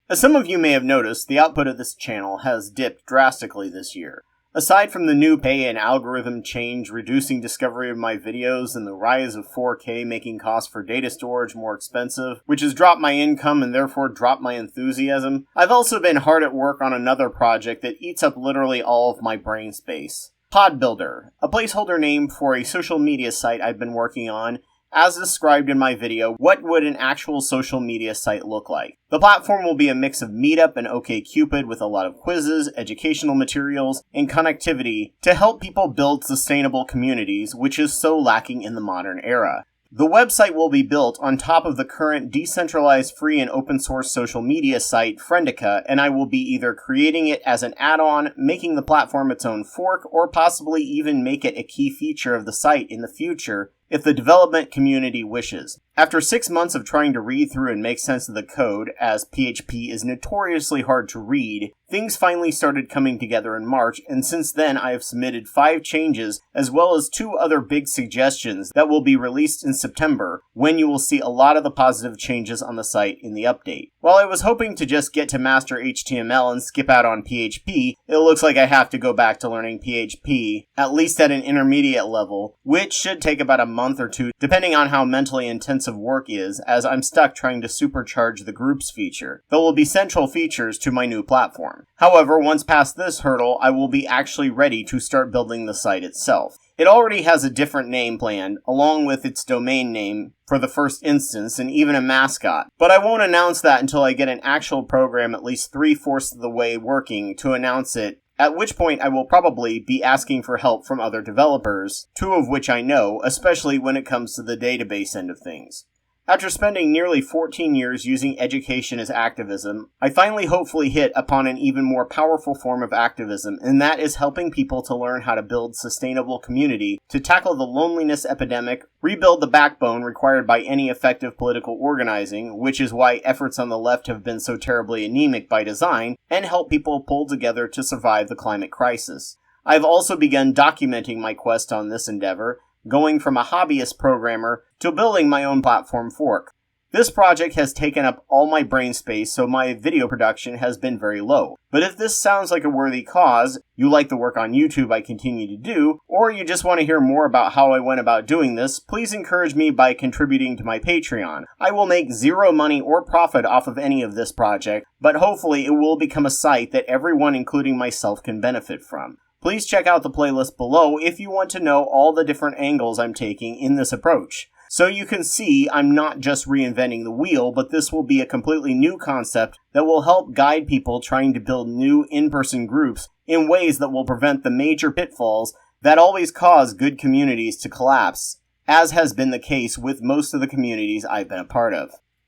As some of you may have noticed, the output of this channel has dipped drastically this year. Aside from the new pay and algorithm change reducing discovery of my videos and the rise of 4K making costs for data storage more expensive, which has dropped my income and therefore dropped my enthusiasm, I've also been hard at work on another project that eats up literally all of my brain space. Pod Builder, a placeholder name for a social media site I've been working on. As described in my video, what would an actual social media site look like? The platform will be a mix of Meetup and OkCupid with a lot of quizzes, educational materials, and connectivity to help people build sustainable communities, which is so lacking in the modern era. The website will be built on top of the current decentralized free and open source social media site friendica, and I will be either creating it as an add-on, making the platform its own fork, or possibly even make it a key feature of the site in the future if the development community wishes. After 6 months of trying to read through and make sense of the code, as PHP is notoriously hard to read, things finally started coming together in March, and since then I have submitted 5 changes as well as 2 other big suggestions that will be released in September, when you will see a lot of the positive changes on the site in the update. While I was hoping to just get to master HTML and skip out on PHP, it looks like I have to go back to learning PHP, at least at an intermediate level, which should take about a month or 2, depending on how mentally intensive work is, as I'm stuck trying to supercharge the groups feature, that will be central features to my new platform. However, once past this hurdle, I will be actually ready to start building the site itself. It already has a different name planned, along with its domain name for the first instance and even a mascot, but I won't announce that until I get an actual program at least 3/4 of the way working to announce it, at which point I will probably be asking for help from other developers, 2 of which I know, especially when it comes to the database end of things. After spending nearly 14 years using education as activism, I finally hopefully hit upon an even more powerful form of activism, and that is helping people to learn how to build sustainable community, to tackle the loneliness epidemic, rebuild the backbone required by any effective political organizing, which is why efforts on the left have been so terribly anemic by design, and help people pull together to survive the climate crisis. I've also begun documenting my quest on this endeavor, going from a hobbyist programmer to building my own platform fork. This project has taken up all my brain space, so my video production has been very low. But if this sounds like a worthy cause, you like the work on YouTube I continue to do, or you just want to hear more about how I went about doing this, please encourage me by contributing to my Patreon. I will make 0 money or profit off of any of this project, but hopefully it will become a site that everyone, including myself, can benefit from. Please check out the playlist below if you want to know all the different angles I'm taking in this approach. So you can see I'm not just reinventing the wheel, but this will be a completely new concept that will help guide people trying to build new in-person groups in ways that will prevent the major pitfalls that always cause good communities to collapse, as has been the case with most of the communities I've been a part of.